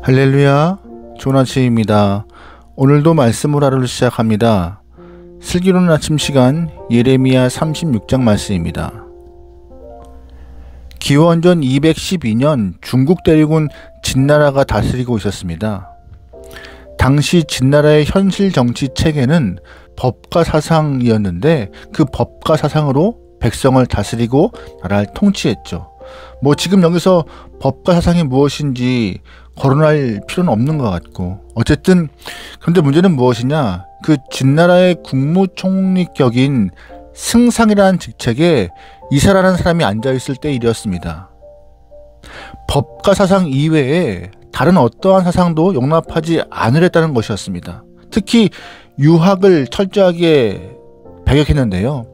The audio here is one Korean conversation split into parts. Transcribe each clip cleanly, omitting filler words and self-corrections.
할렐루야, 좋은 아침입니다. 오늘도 말씀으로 하루를 시작합니다. 슬기로운 아침 시간 예레미야 36장 말씀입니다. 기원전 212년 중국 대륙은 진나라가 다스리고 있었습니다. 당시 진나라의 현실 정치 체계는 법과 사상이었는데 그 법과 사상으로 백성을 다스리고 나라를 통치했죠. 지금 여기서 법과 사상이 무엇인지 거론할 필요는 없는 것 같고, 어쨌든 그런데 문제는 무엇이냐, 그 진나라의 국무총리격인 승상이라는 직책에 이사라는 사람이 앉아있을 때 일이었습니다. 법과 사상 이외에 다른 어떠한 사상도 용납하지 않으랬다는 것이었습니다. 특히 유학을 철저하게 배격했는데요,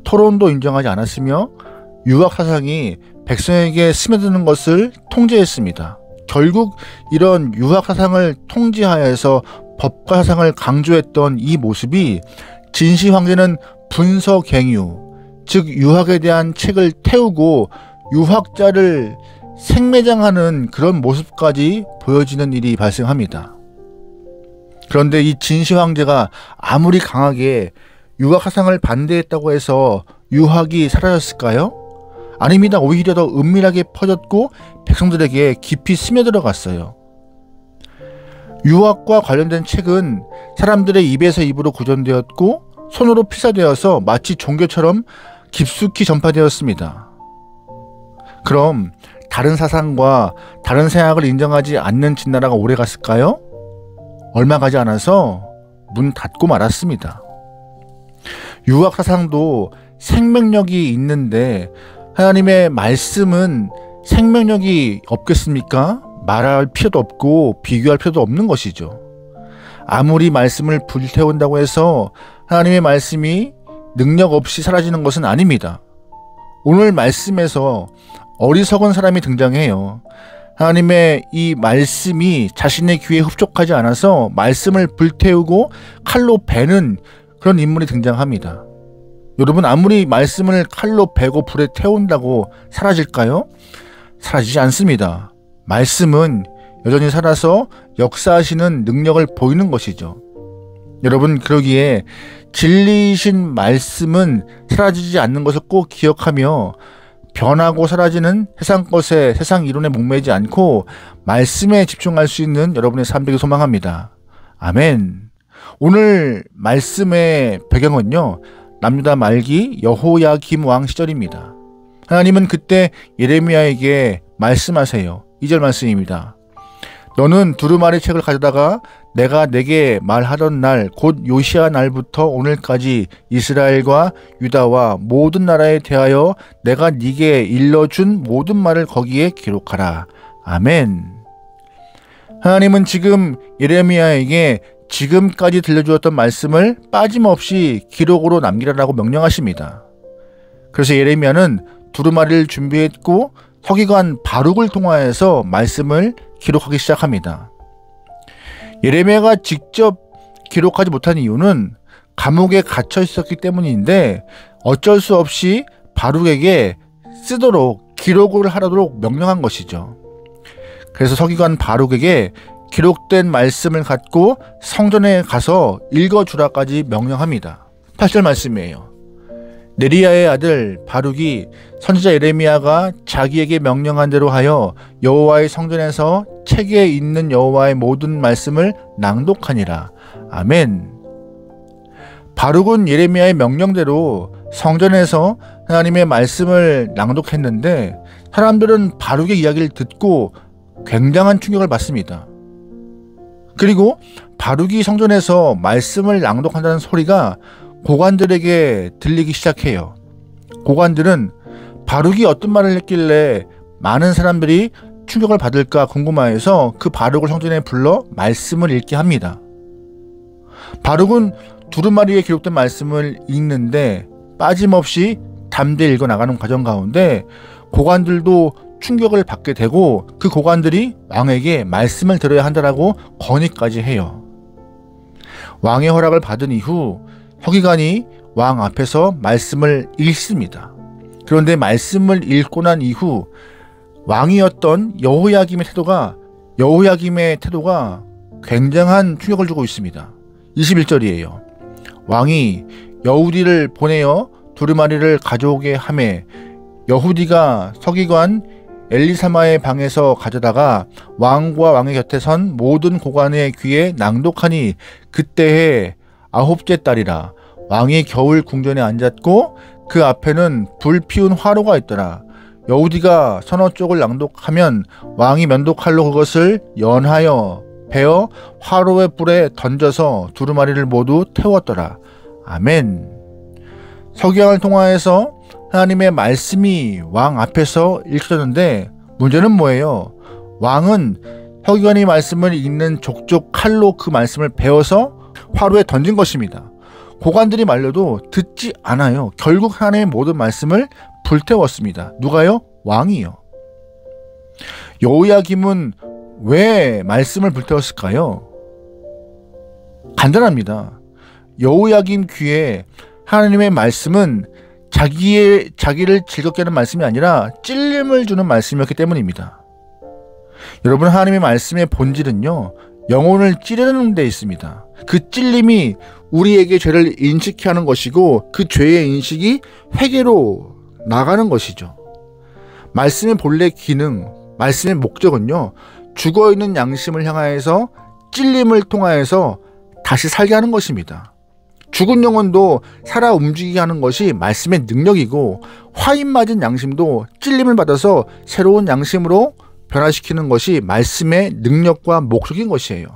토론도 인정하지 않았으며 유학 사상이 백성에게 스며드는 것을 통제했습니다. 결국 이런 유학 사상을 통제하여서 법과 사상을 강조했던 이 모습이 진시 황제는 분서갱유, 즉 유학에 대한 책을 태우고 유학자를 생매장하는 그런 모습까지 보여지는 일이 발생합니다. 그런데 이 진시 황제가 아무리 강하게 유학 사상을 반대했다고 해서 유학이 사라졌을까요? 아닙니다. 오히려 더 은밀하게 퍼졌고 백성들에게 깊이 스며들어갔어요. 유학과 관련된 책은 사람들의 입에서 입으로 구전되었고 손으로 필사되어서 마치 종교처럼 깊숙이 전파되었습니다. 그럼 다른 사상과 다른 생각을 인정하지 않는 진나라가 오래 갔을까요? 얼마 가지 않아서 문 닫고 말았습니다. 유학 사상도 생명력이 있는데 하나님의 말씀은 생명력이 없겠습니까? 말할 필요도 없고 비교할 필요도 없는 것이죠. 아무리 말씀을 불태운다고 해서 하나님의 말씀이 능력 없이 사라지는 것은 아닙니다. 오늘 말씀에서 어리석은 사람이 등장해요. 하나님의 이 말씀이 자신의 귀에 흡족하지 않아서 말씀을 불태우고 칼로 베는 그런 인물이 등장합니다. 여러분, 아무리 말씀을 칼로 베고 불에 태운다고 사라질까요? 사라지지 않습니다. 말씀은 여전히 살아서 역사하시는 능력을 보이는 것이죠. 여러분, 그러기에 진리이신 말씀은 사라지지 않는 것을 꼭 기억하며 변하고 사라지는 세상 것에, 세상 이론에 목매지 않고 말씀에 집중할 수 있는 여러분의 삶 되길 소망합니다. 아멘. 오늘 말씀의 배경은요, 남유다 말기 여호야김 왕 시절입니다. 하나님은 그때 예레미야에게 말씀하세요. 2절 말씀입니다. 너는 두루마리 책을 가져다가 내가 내게 말하던 날 곧 요시야 날부터 오늘까지 이스라엘과 유다와 모든 나라에 대하여 내가 네게 일러준 모든 말을 거기에 기록하라. 아멘. 하나님은 지금 예레미야에게 지금까지 들려주었던 말씀을 빠짐없이 기록으로 남기라라고 명령하십니다. 그래서 예레미야는 두루마리를 준비했고 서기관 바룩을 통하여서 말씀을 기록하기 시작합니다. 예레미야가 직접 기록하지 못한 이유는 감옥에 갇혀 있었기 때문인데 어쩔 수 없이 바룩에게 쓰도록 기록을 하도록 명령한 것이죠. 그래서 서기관 바룩에게 기록된 말씀을 갖고 성전에 가서 읽어주라까지 명령합니다. 8절 말씀이에요. 네리야의 아들 바룩이 선지자 예레미야가 자기에게 명령한 대로 하여 여호와의 성전에서 책에 있는 여호와의 모든 말씀을 낭독하니라. 아멘. 바룩은 예레미야의 명령대로 성전에서 하나님의 말씀을 낭독했는데 사람들은 바룩의 이야기를 듣고 굉장한 충격을 받습니다. 그리고 바룩이 성전에서 말씀을 낭독한다는 소리가 고관들에게 들리기 시작해요. 고관들은 바룩이 어떤 말을 했길래 많은 사람들이 충격을 받을까 궁금해해서 그 바룩을 성전에 불러 말씀을 읽게 합니다. 바룩은 두루마리에 기록된 말씀을 읽는데 빠짐없이 담대히 읽어나가는 과정 가운데 고관들도 충격을 받게 되고 그 고관들이 왕에게 말씀을 들어야 한다라고 건의까지 해요. 왕의 허락을 받은 이후 서기관이 왕 앞에서 말씀을 읽습니다. 그런데 말씀을 읽고 난 이후 왕이었던 여호야김의 태도가 굉장한 충격을 주고 있습니다. 21절이에요. 왕이 여후디를 보내어 두루마리를 가져오게 하매 여후디가 서기관 엘리사마의 방에서 가져다가 왕과 왕의 곁에 선 모든 고관의 귀에 낭독하니 그때의 9째 달이라. 왕이 겨울 궁전에 앉았고 그 앞에는 불 피운 화로가 있더라. 여후디가 서너 쪽을 낭독하면 왕이 면도칼로 그것을 연하여 베어 화로의 불에 던져서 두루마리를 모두 태웠더라. 아멘. 서기관을 통하여서 하나님의 말씀이 왕 앞에서 읽혀졌는데 문제는 뭐예요? 왕은 서기관이 말씀을 읽는 족족 칼로 그 말씀을 베어서 화로에 던진 것입니다. 고관들이 말려도 듣지 않아요. 결국 하나님의 모든 말씀을 불태웠습니다. 누가요? 왕이요. 여호야김은 왜 말씀을 불태웠을까요? 간단합니다. 여호야김 귀에 하나님의 말씀은 자기를 즐겁게 하는 말씀이 아니라 찔림을 주는 말씀이었기 때문입니다. 여러분, 하나님의 말씀의 본질은요, 영혼을 찌르는 데 있습니다. 그 찔림이 우리에게 죄를 인식케 하는 것이고 그 죄의 인식이 회개로 나가는 것이죠. 말씀의 본래 기능, 말씀의 목적은요, 죽어있는 양심을 향하여서 찔림을 통하여서 다시 살게 하는 것입니다. 죽은 영혼도 살아 움직이게 하는 것이 말씀의 능력이고 화인 맞은 양심도 찔림을 받아서 새로운 양심으로 변화시키는 것이 말씀의 능력과 목적인 것이에요.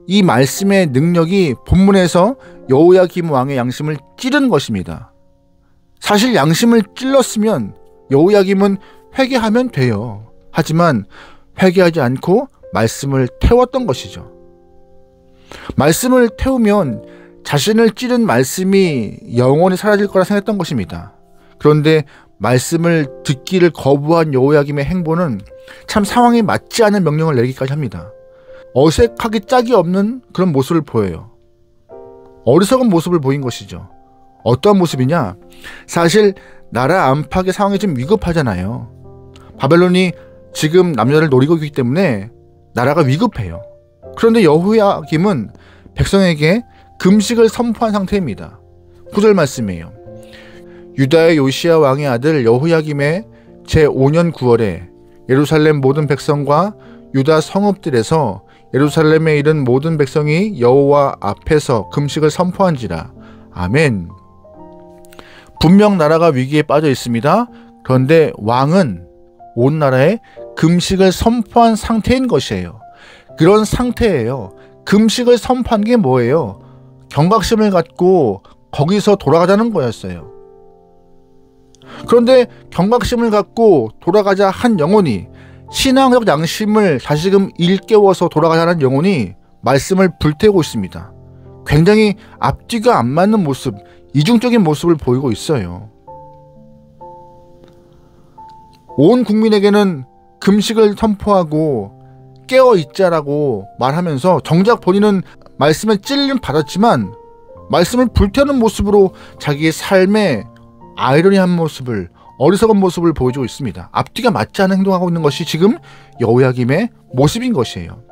이 말씀의 능력이 본문에서 여호야김 왕의 양심을 찌른 것입니다. 사실 양심을 찔렀으면 여호야김은 회개하면 돼요. 하지만 회개하지 않고 말씀을 태웠던 것이죠. 말씀을 태우면 자신을 찌른 말씀이 영원히 사라질 거라 생각했던 것입니다. 그런데 말씀을 듣기를 거부한 여호야김의 행보는 참 상황에 맞지 않은 명령을 내리기까지 합니다. 어색하기 짝이 없는 그런 모습을 보여요. 어리석은 모습을 보인 것이죠. 어떠한 모습이냐? 사실 나라 안팎의 상황이 좀 위급하잖아요. 바벨론이 지금 남녀를 노리고 있기 때문에 나라가 위급해요. 그런데 여호야김은 백성에게 금식을 선포한 상태입니다. 9절 말씀이에요. 유다의 요시야 왕의 아들 여호야김의 제5년 9월에 예루살렘 모든 백성과 유다 성읍들에서 예루살렘에 이른 모든 백성이 여호와 앞에서 금식을 선포한지라. 아멘. 분명 나라가 위기에 빠져 있습니다. 그런데 왕은 온 나라에 금식을 선포한 상태인 것이에요. 그런 상태예요. 금식을 선포한 게 뭐예요? 경각심을 갖고 거기서 돌아가자는 거였어요. 그런데 경각심을 갖고 돌아가자 한 영혼이, 신앙적 양심을 다시금 일깨워서 돌아가자는 영혼이 말씀을 불태우고 있습니다. 굉장히 앞뒤가 안 맞는 모습, 이중적인 모습을 보이고 있어요. 온 국민에게는 금식을 선포하고 깨어 있자라고 말하면서 정작 본인은 말씀에 찔림 받았지만 말씀을 불태우는 모습으로 자기의 삶에 아이러니한 모습을, 어리석은 모습을 보여주고 있습니다. 앞뒤가 맞지 않은 행동하고 있는 것이 지금 여호야김의 모습인 것이에요.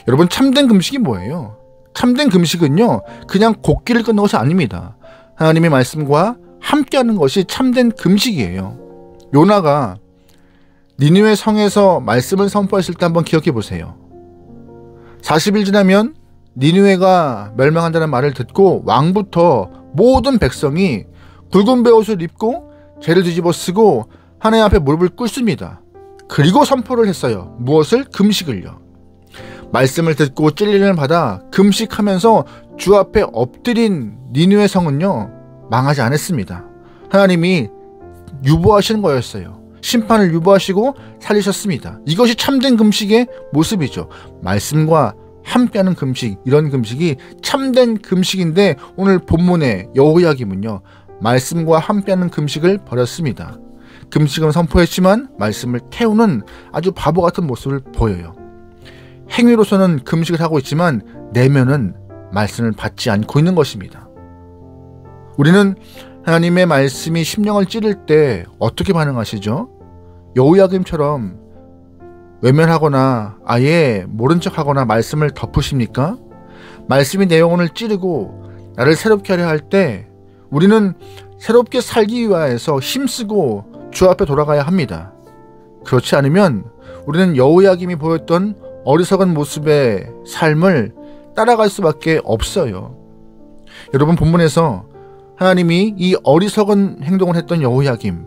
여러분, 참된 금식이 뭐예요? 참된 금식은요, 그냥 곡기를 끊는 것이 아닙니다. 하나님의 말씀과 함께하는 것이 참된 금식이에요. 요나가 니느웨 성에서 말씀을 선포했을 때 한번 기억해 보세요. 40일 지나면 니느웨가 멸망한다는 말을 듣고 왕부터 모든 백성이 굵은 베옷을 입고 죄를 뒤집어 쓰고 하나님 앞에 무릎을 꿇습니다. 그리고 선포를 했어요. 무엇을? 금식을요. 말씀을 듣고 찔림을 받아 금식하면서 주 앞에 엎드린 니느웨 성은요, 망하지 않았습니다. 하나님이 유보하시는 거였어요. 심판을 유보하시고 살리셨습니다. 이것이 참된 금식의 모습이죠. 말씀과 함께하는 금식, 이런 금식이 참된 금식인데 오늘 본문의 여호야김은요, 말씀과 함께하는 금식을 버렸습니다. 금식은 선포했지만 말씀을 태우는 아주 바보 같은 모습을 보여요. 행위로서는 금식을 하고 있지만 내면은 말씀을 받지 않고 있는 것입니다. 우리는 하나님의 말씀이 심령을 찌를 때 어떻게 반응하시죠? 여호야김처럼 외면하거나 아예 모른 척하거나 말씀을 덮으십니까? 말씀이 내 영혼을 찌르고 나를 새롭게 하려 할 때 우리는 새롭게 살기 위하여서 힘쓰고 주 앞에 돌아가야 합니다. 그렇지 않으면 우리는 여호야김이 보였던 어리석은 모습의 삶을 따라갈 수밖에 없어요. 여러분, 본문에서 하나님이 이 어리석은 행동을 했던 여호야김,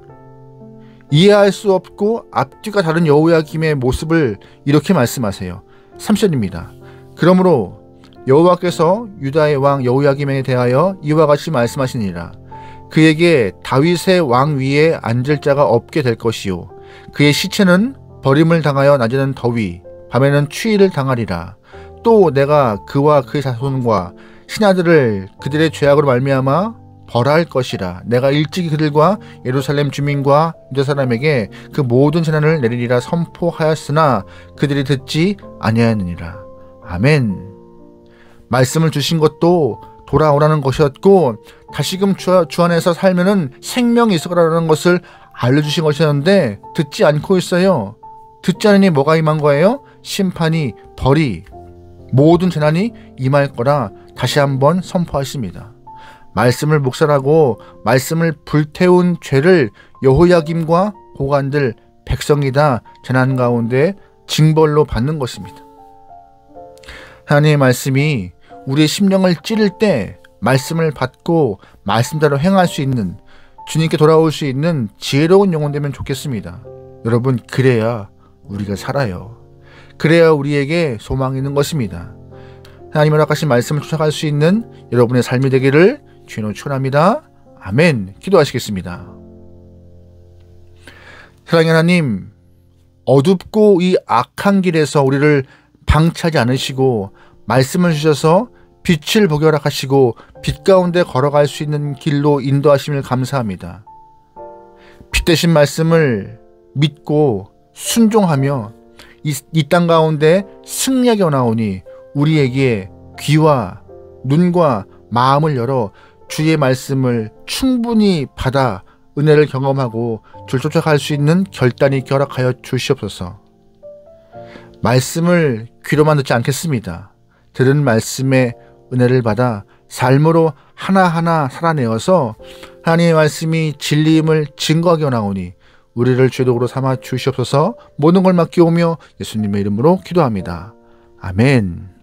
이해할 수 없고 앞뒤가 다른 여호야김의 모습을 이렇게 말씀하세요. 3절입니다. 그러므로 여호와께서 유다의 왕 여호야김에 대하여 이와 같이 말씀하시니라. 그에게 다윗의 왕 위에 앉을 자가 없게 될 것이요 그의 시체는 버림을 당하여 낮에는 더위 밤에는 추위를 당하리라. 또 내가 그와 그의 자손과 신하들을 그들의 죄악으로 말미암아 벌할 것이라. 내가 일찍이 그들과 예루살렘 주민과 유다 사람에게 그 모든 재난을 내리리라 선포하였으나 그들이 듣지 아니하였느니라. 아멘. 말씀을 주신 것도 돌아오라는 것이었고 다시금 주 안에서 살면은 생명이 있을 거라는 것을 알려주신 것이었는데 듣지 않고 있어요. 듣지 않으니 뭐가 임한 거예요? 심판이, 벌이, 모든 재난이 임할 거라 다시 한번 선포하십니다. 말씀을 묵살하고 말씀을 불태운 죄를 여호야김과 고관들 백성이 다 재난 가운데 징벌로 받는 것입니다. 하나님의 말씀이 우리의 심령을 찌를 때 말씀을 받고 말씀대로 행할 수 있는, 주님께 돌아올 수 있는 지혜로운 영혼 되면 좋겠습니다. 여러분, 그래야 우리가 살아요. 그래야 우리에게 소망이 있는 것입니다. 하나님 허락하신 말씀을 쫓아갈 수 있는 여러분의 삶이 되기를 주님으로 축원합니다. 아멘. 기도하시겠습니다. 사랑의 하나님, 어둡고 이 악한 길에서 우리를 방치하지 않으시고 말씀을 주셔서 빛을 보게 허락하시고 빛 가운데 걸어갈 수 있는 길로 인도하심을 감사합니다. 빛 대신 말씀을 믿고 순종하며 이 땅 가운데 승리하게 원하오니 우리에게 귀와 눈과 마음을 열어 주의 말씀을 충분히 받아 은혜를 경험하고 줄 쫓아갈 수 있는 결단이 허락하여 주시옵소서. 말씀을 귀로만 듣지 않겠습니다. 들은 말씀의 은혜를 받아 삶으로 하나하나 살아내어서 하나님의 말씀이 진리임을 증거하게 원하오니 우리를 죄독으로 삼아 주시옵소서. 모든 걸 맡기오며 예수님의 이름으로 기도합니다. 아멘.